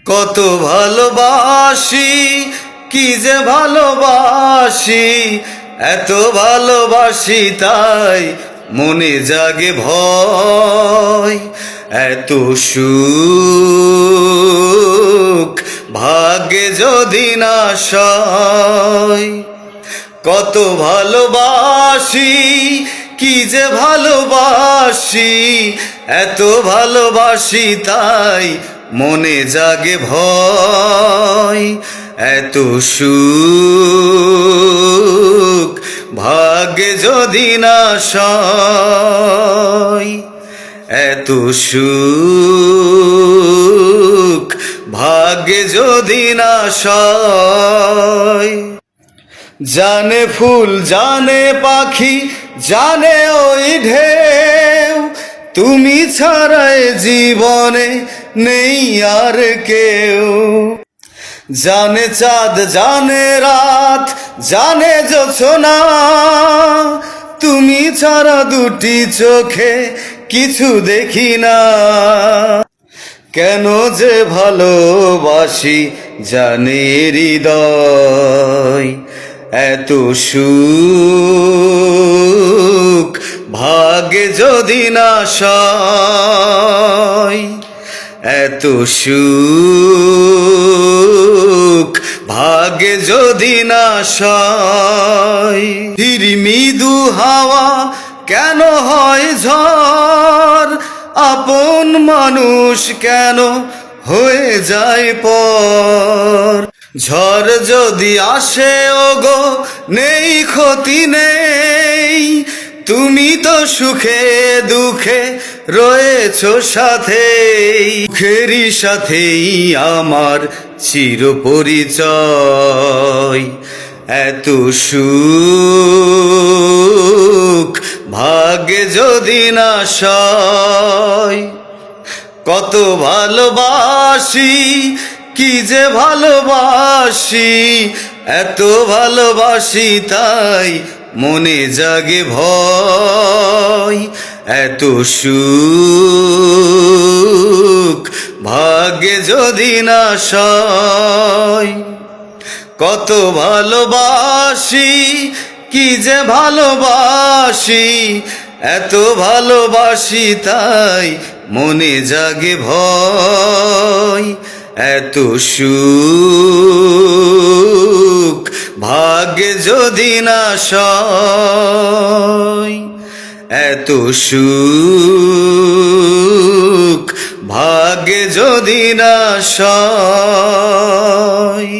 কত ভালোবাসি, কি যে ভালোবাসি, এত ভালোবাসি তাই মনে জাগে ভয়। এত সুখ ভাগ্যে যদি না সয়। কত ভালোবাসি, কি যে ভালোবাসি, এত ভালোবাসি তাই মনে জাগে ভয়। এত সুখ ভাগ্যে যদি না সয়। এত সুখ ভাগ্যে যদি না সয়। জানে ফুল জানে পাখি জানে ওই ঢেউ, তুমি ছাড়াই জীবনে নেই আর কেউ। জানে চাঁদ জানে রাত জানে জোছনা, তুমি ছাড়া দুটি চোখে কিছু দেখি না। কেন যে ভালোবাসি জানে হৃদয়। এত সুখ ভাগ্যে যদি না সয়। এত সুখ ভাগ্যে যদি না সয়। মৃদু হাওয়া কেন হয় ঝড়, আপন মানুষ কেন হয়ে যায় পর। ঝড় যদি আসে ওগো নেই ক্ষতি নেই, তুমি তো সুখে দুঃখে রয়েছো সাথেই। সুখেরই সাথেই আমার চির পরিচয়। এত সুখ ভাগ্যে যদি না সয়। কত ভালোবাসি, কি যে ভালোবাসি, এত ভালোবাসি তাই মনে জাগে ভয়। এত সুখ ভাগ্যে যদি না সয়। কত ভালোবাসি, কি যে ভালোবাসি, এত ভালোবাসি তাই মনে জাগে ভয়। এত সুখ ভাগ্যে যদি না সয়। এত সুখ ভাগ্যে যদি না সয়।